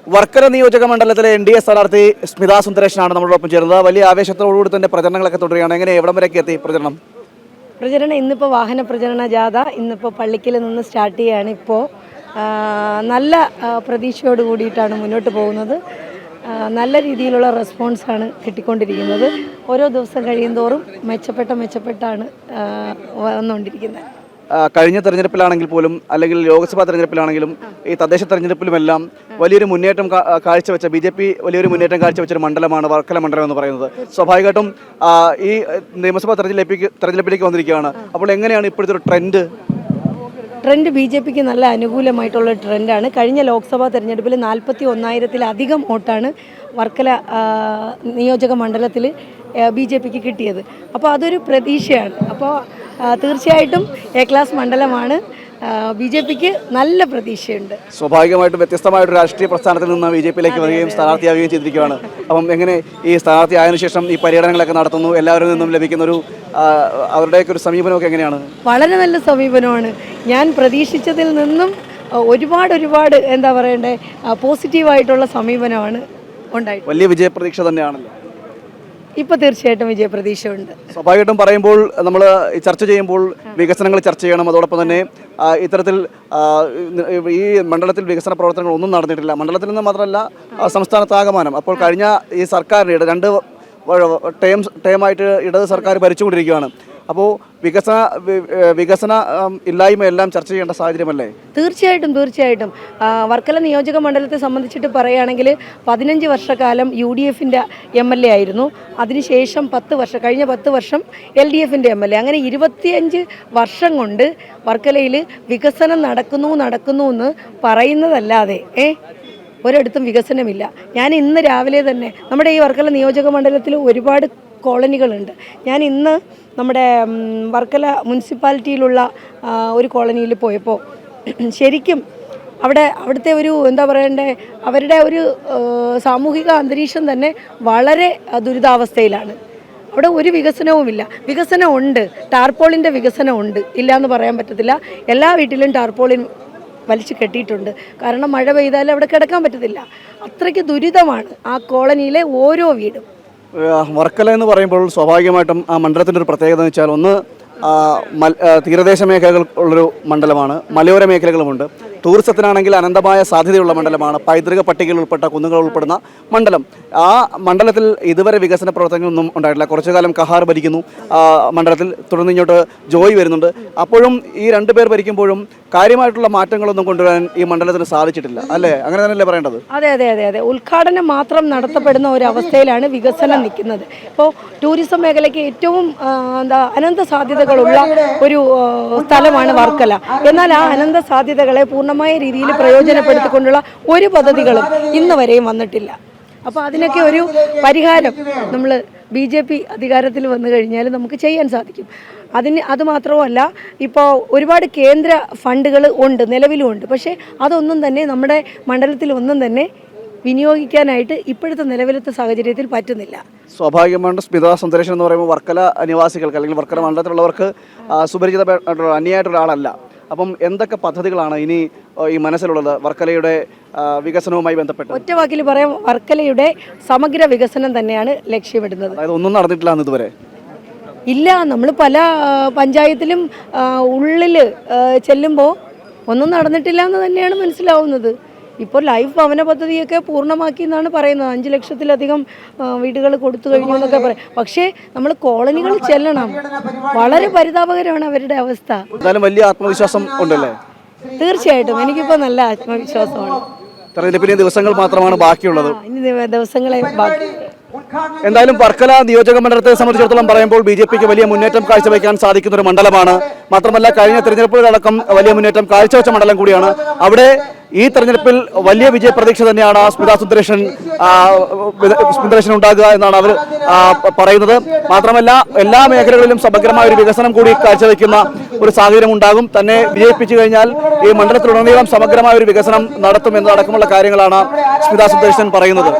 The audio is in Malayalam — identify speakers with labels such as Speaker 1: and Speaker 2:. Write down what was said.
Speaker 1: വർക്കല നിയോജക മണ്ഡലത്തിലെ NDA സ്ഥാനാർത്ഥി സ്മിത സുന്ദരേശനാണ് നമ്മളോടൊപ്പം ചേരുന്നത്. വലിയ ആവേശത്തോടുകൂടി തന്നെ പ്രചരണങ്ങളൊക്കെ തുടരുകയാണ്. എങ്ങനെ എവിടം വരെയൊക്കെ എത്തി പ്രചരണം?
Speaker 2: ഇന്നിപ്പോൾ വാഹന പ്രചരണ ജാഥ ഇന്നിപ്പോൾ പള്ളിക്കൽ നിന്ന് സ്റ്റാർട്ട് ചെയ്യുകയാണ്. ഇപ്പോൾ നല്ല പ്രതീക്ഷയോട് കൂടിയിട്ടാണ് മുന്നോട്ട് പോകുന്നത്. നല്ല രീതിയിലുള്ള റെസ്പോൺസാണ് കിട്ടിക്കൊണ്ടിരിക്കുന്നത്. ഓരോ ദിവസം കഴിയുന്തോറും മെച്ചപ്പെട്ടാണ് വന്നുകൊണ്ടിരിക്കുന്നത്.
Speaker 1: കഴിഞ്ഞ തെരഞ്ഞെടുപ്പിലാണെങ്കിൽ പോലും അല്ലെങ്കിൽ ലോക്സഭാ തെരഞ്ഞെടുപ്പിലാണെങ്കിലും ഈ തദ്ദേശ തെരഞ്ഞെടുപ്പിലുമെല്ലാം വലിയൊരു മുന്നേറ്റം കാഴ്ചവെച്ച BJP വലിയൊരു മുന്നേറ്റം കാഴ്ചവെച്ചൊരു മണ്ഡലമാണ് വർക്കല മണ്ഡലം എന്ന് പറയുന്നത്. സ്വാഭാവികമായിട്ടും ഈ നിയമസഭാ തെരഞ്ഞെടുപ്പിലേക്ക് വന്നിരിക്കുകയാണ്. അപ്പോൾ എങ്ങനെയാണ് ഇപ്പോഴത്തെ ഒരു ട്രെൻഡ്?
Speaker 2: BJPക്ക് നല്ല അനുകൂലമായിട്ടുള്ള ട്രെൻഡാണ്. കഴിഞ്ഞ ലോക്സഭാ തെരഞ്ഞെടുപ്പിൽ 41,000-ത്തിലധികം വോട്ടാണ് വർക്കല നിയോജക മണ്ഡലത്തിൽ BJPക്ക് കിട്ടിയത്. അപ്പോൾ അതൊരു പ്രതീക്ഷയാണ്. അപ്പോൾ തീർച്ചയായിട്ടും A ക്ലാസ് മണ്ഡലമാണ്. BJPക്ക് നല്ല പ്രതീക്ഷയുണ്ട്.
Speaker 1: സ്വാഭാവികമായിട്ടും വ്യത്യസ്തമായൊരു രാഷ്ട്രീയ പ്രസ്ഥാനത്തിൽ നിന്ന് BJPയിലേക്ക് വരികയും സ്ഥാനാർത്ഥിയാവുകയും ചെയ്തിരിക്കുകയാണ്. അപ്പം എങ്ങനെ ഈ സ്ഥാനാർത്ഥി ആയതിനു ശേഷം ഈ പര്യടനങ്ങളൊക്കെ നടത്തുന്നു, എല്ലാവരിൽ നിന്നും ലഭിക്കുന്ന ഒരു അവരുടെയൊക്കെ ഒരു സമീപനമൊക്കെ എങ്ങനെയാണ്?
Speaker 2: വളരെ നല്ല സമീപനമാണ്. ഞാൻ പ്രതീക്ഷിച്ചതിൽ നിന്നും ഒരുപാട് എന്താ പറയണ്ടേ, പോസിറ്റീവായിട്ടുള്ള സമീപനമാണ് ഉണ്ടായിട്ട്.
Speaker 1: വലിയ വിജയപ്രതീക്ഷ തന്നെയാണല്ലോ.
Speaker 2: ഇപ്പോൾ തീർച്ചയായിട്ടും വിജയപ്രതീക്ഷ ഉണ്ട്.
Speaker 1: സ്വാഭാവികമായിട്ടും പറയുമ്പോൾ നമ്മൾ ചർച്ച ചെയ്യുമ്പോൾ വികസനങ്ങൾ ചർച്ച ചെയ്യണം. അതോടൊപ്പം തന്നെ ഇത്തരത്തിൽ ഈ മണ്ഡലത്തിൽ വികസന പ്രവർത്തനങ്ങൾ ഒന്നും നടന്നിട്ടില്ല. മണ്ഡലത്തിൽ നിന്ന് മാത്രമല്ല സംസ്ഥാനത്താകമാനം. അപ്പോൾ കഴിഞ്ഞ ഈ സർക്കാരിൻ്റെ 2 ടേമായിട്ട് ഇടത് സർക്കാർ ഭരിച്ചുകൊണ്ടിരിക്കുകയാണ്. അപ്പോൾ വികസന ഇല്ലായ്മയെല്ലാം ചർച്ച ചെയ്യേണ്ട സാഹചര്യമല്ലേ?
Speaker 2: തീർച്ചയായിട്ടും വർക്കല നിയോജക മണ്ഡലത്തെ സംബന്ധിച്ചിട്ട് പറയുകയാണെങ്കിൽ 15 വർഷക്കാലം UDFൻ്റെ MLA ആയിരുന്നു. അതിനുശേഷം കഴിഞ്ഞ 10 വർഷം LDFൻ്റെ MLA. അങ്ങനെ 25 വർഷം കൊണ്ട് വർക്കലയിൽ വികസനം നടക്കുന്നു എന്ന് പറയുന്നതല്ലാതെ ഒരിടത്തും വികസനമില്ല. ഞാൻ ഇന്ന് രാവിലെ തന്നെ നമ്മുടെ ഈ വർക്കല നിയോജക മണ്ഡലത്തിൽ ഒരുപാട് കോളനികളുണ്ട്. ഞാൻ ഇന്ന് നമ്മുടെ വർക്കല മുനിസിപ്പാലിറ്റിയിലുള്ള ഒരു കോളനിയിൽ പോയപ്പോൾ ശരിക്കും അവിടുത്തെ ഒരു എന്താ പറയണ്ടേ, അവരുടെ ഒരു സാമൂഹിക അന്തരീക്ഷം തന്നെ വളരെ ദുരിതാവസ്ഥയിലാണ്. അവിടെ ഒരു വികസനവുമില്ല. വികസനമുണ്ട്, ടാർപോളിൻ്റെ വികസനമുണ്ട്, ഇല്ല എന്ന് പറയാൻ പറ്റത്തില്ല. എല്ലാ വീട്ടിലും ടാർപോളിൻ വലിച്ചു കെട്ടിയിട്ടുണ്ട്. കാരണം മഴ പെയ്താലും അവിടെ കിടക്കാൻ പറ്റത്തില്ല. അത്രയ്ക്ക് ദുരിതമാണ് ആ കോളനിയിലെ ഓരോ വീടും.
Speaker 1: വർക്കല എന്ന് പറയുമ്പോൾ സ്വാഭാവികമായിട്ടും ആ മണ്ഡലത്തിൻ്റെ ഒരു പ്രത്യേകത എന്ന് വെച്ചാൽ ഒന്ന് തീരദേശ മേഖലകൾ ഉള്ളൊരു മണ്ഡലമാണ്, മലയോര മേഖലകളുമുണ്ട്. ടൂറിസത്തിനാണെങ്കിൽ അനന്തമായ സാധ്യതയുള്ള മണ്ഡലമാണ്. പൈതൃക പട്ടികയിൽ ഉൾപ്പെട്ട കുന്നുകൾ ഉൾപ്പെടുന്ന മണ്ഡലം. ആ മണ്ഡലത്തിൽ ഇതുവരെ വികസന പ്രവർത്തനങ്ങളൊന്നും ഉണ്ടായിട്ടില്ല. കുറച്ചു കാലം കഹാർ ഭരിക്കുന്നു മണ്ഡലത്തിൽ, തുടർന്ന് ഇങ്ങോട്ട് ജോയ് വരുന്നുണ്ട്. അപ്പോഴും ഈ 2 പേർ ഭരിക്കുമ്പോഴും കാര്യമായിട്ടുള്ള മാറ്റങ്ങളൊന്നും കൊണ്ടുവരാൻ ഈ മണ്ഡലത്തിന് സാധിച്ചിട്ടില്ല, അല്ലേ? അങ്ങനെ തന്നെയല്ലേ പറയേണ്ടത്?
Speaker 2: അതെ. ഉദ്ഘാടനം മാത്രം നടത്തപ്പെടുന്ന ഒരു അവസ്ഥയിലാണ് വികസനം നിൽക്കുന്നത്. ഇപ്പോൾ ടൂറിസം മേഖലയ്ക്ക് ഏറ്റവും അനന്ത സാധ്യതകളുള്ള ഒരു സ്ഥലമാണ് വർക്കല. എന്നാൽ ആ അനന്ത സാധ്യതകളെ പൂർണ്ണമായ രീതിയിൽ പ്രയോജനപ്പെടുത്തിക്കൊണ്ടുള്ള ഒരു പദ്ധതികളും ഇന്ന് വരെയും വന്നിട്ടില്ല. അപ്പോൾ അതിനൊക്കെ ഒരു പരിഹാരം നമ്മൾ BJP അധികാരത്തിൽ വന്നു കഴിഞ്ഞാൽ നമുക്ക് ചെയ്യാൻ സാധിക്കും. അതുമാത്രമല്ല, ഇപ്പോൾ ഒരുപാട് കേന്ദ്ര ഫണ്ടുകൾ ഉണ്ട്, നിലവിലുമുണ്ട്. പക്ഷേ അതൊന്നും തന്നെ നമ്മുടെ മണ്ഡലത്തിൽ വിനിയോഗിക്കാനായിട്ട് ഇപ്പോഴത്തെ നിലവിലത്തെ സാഹചര്യത്തിൽ പറ്റുന്നില്ല.
Speaker 1: സ്വാഭാവികമായിട്ട് സ്മിത സുന്ദരേശൻ എന്ന് പറയുമ്പോൾ വർക്കല നിവാസികൾക്ക് അല്ലെങ്കിൽ വർക്കല മണ്ഡലത്തിലുള്ളവർക്ക് സുപരിചിതമായിട്ടുള്ള അന്യായിട്ടുള്ള ആളല്ല. അപ്പം എന്തൊക്കെ പദ്ധതികളാണ് ഇനി ഈ മനസ്സിലുള്ളത് വർക്കലയുടെ വികസനവുമായി ബന്ധപ്പെട്ട്?
Speaker 2: ഒറ്റ വാക്കിൽ പറയാം, വർക്കലയുടെ സമഗ്ര വികസനം തന്നെയാണ് ലക്ഷ്യമിടുന്നത്.
Speaker 1: അതായത് ഒന്നും നടന്നിട്ടില്ല ഇതുവരെ?
Speaker 2: ഇല്ല. നമ്മൾ പല പഞ്ചായത്തിലും ഉള്ളിൽ ചെല്ലുമ്പോൾ ഒന്നും നടന്നിട്ടില്ല എന്ന് തന്നെയാണ് മനസ്സിലാവുന്നത്. ഇപ്പോൾ ലൈഫ് ഭവന പദ്ധതിയൊക്കെ പൂർണ്ണമാക്കി എന്നാണ് പറയുന്നത്. 5 ലക്ഷത്തിലധികം വീടുകൾ കൊടുത്തു കഴിഞ്ഞു എന്നൊക്കെ പറയും. പക്ഷേ നമ്മൾ കോളനികൾ ചെല്ലണം. വളരെ പരിതാപകരമാണ് അവരുടെ അവസ്ഥ.
Speaker 1: എന്തായാലും വലിയ ആത്മവിശ്വാസം ഉണ്ടല്ലേ?
Speaker 2: തീർച്ചയായിട്ടും എനിക്കിപ്പോൾ നല്ല ആത്മവിശ്വാസമാണ്.
Speaker 1: തെരഞ്ഞെടുപ്പിന് ദിവസങ്ങൾ മാത്രമാണ് ബാക്കിയുള്ളത്.
Speaker 2: ഇനി ദിവസങ്ങളെ ബാക്കി.
Speaker 1: എന്തായാലും വർക്കല നിയോജക മണ്ഡലത്തെ സംബന്ധിച്ചിടത്തോളം പറയുമ്പോൾ BJPക്ക് വലിയ മുന്നേറ്റം കാഴ്ചവെക്കാൻ സാധിക്കുന്ന ഒരു മണ്ഡലമാണ്. മാത്രമല്ല കഴിഞ്ഞ തെരഞ്ഞെടുപ്പുകളടക്കം വലിയ മുന്നേറ്റം കാഴ്ചവെച്ച മണ്ഡലം കൂടിയാണ്. അവിടെ ഈ തെരഞ്ഞെടുപ്പിൽ വലിയ വിജയപ്രതീക്ഷ തന്നെയാണ് സ്മിത സുന്ദരേശൻ ഉണ്ടാകുക എന്നാണ് അവർ പറയുന്നത്. മാത്രമല്ല എല്ലാ മേഖലകളിലും സമഗ്രമായ ഒരു വികസനം കൂടി കാഴ്ചവെക്കുന്ന ഒരു സാഹചര്യം ഉണ്ടാകും. തന്നെ വിജയിപ്പിച്ചു കഴിഞ്ഞാൽ ഈ മണ്ഡലത്തിലുടനീളം സമഗ്രമായ ഒരു വികസനം നടത്തും എന്നതടക്കമുള്ള കാര്യങ്ങളാണ് സ്മിത സുന്ദരേശൻ പറയുന്നത്.